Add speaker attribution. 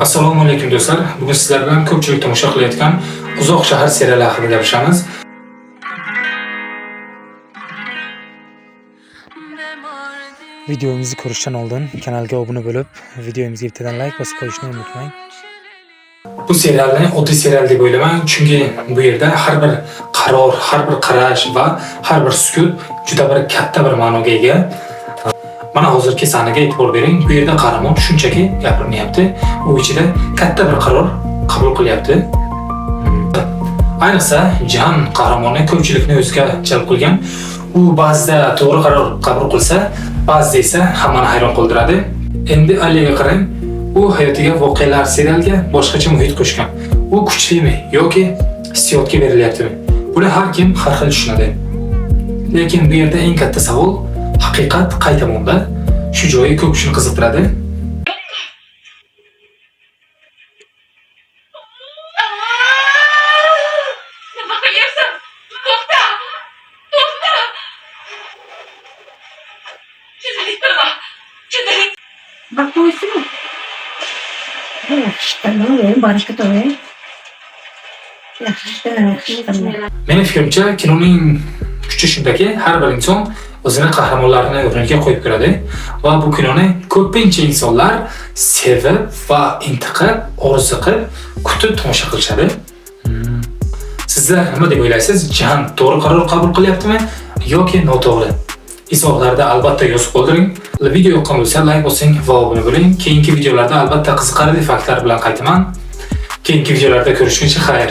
Speaker 1: Assalomu alaykum do'stlar. Bugun sizlar bilan ko'pchilik tomosha qilayotgan Uzoq shahar seriali haqida gapiramiz. Videomizni ko'rishdan oldin kanalga obuna bo'lib, videomizga bittadan like bosib qo'yishni unutmang. Bu serialni oddiy serial deb o'ylamang, chunki bu yerda har bir qaror, har bir qarash va har bir sukut juda bir katta bir ma'noga ega. Mana hozirgi sahnaga e'tibor bering. Bu yerda qahramon shunchaki gapirmayapti, u ichida katta bir qaror qabul qilyapti. Ayniqsa Jihan qahramonni ko'pchilikni o'ziga jalb qilgan. U ba'zida to'g'ri qaror qabul qilsa, ba'zida esa hammani hayron qoldiradi. Endi Aliga qarang, u hayotiga voqealar serialga boshqacha muhit qo'shgan. U kuchlimi yoki hissiyotga berilyaptimi? Buni har kim har xil tushunadi. Lekin bu yerda eng katta savol haqiqat qay tomonda? Shu joyi ko'p kishini qiziqtiradi.
Speaker 2: Bakıyorsun. İşte ne başka tabii.
Speaker 1: Meni fikrimcha, kinoning kuchi shundaki, har bir inson o'zini qahramonlarini o'rniga qo'yib ko'radi va bu kinoni ko'pincha insonlar sevib va intiqib, orzu qilib, kutib tomosha qilishadi. Sizlar nima deb o'ylaysiz? Jihan to'g'ri qaror qabul qilyaptimi yoki noto'g'ri? Izohlarda albatta yozib qoldiring. Video yoqqan bo'lsa like bosing va obuna bo'ling. Keyingi videolarda albatta qiziqarli faktlar bilan qaytaman. Keyingi videolarda ko'rishguncha xayr.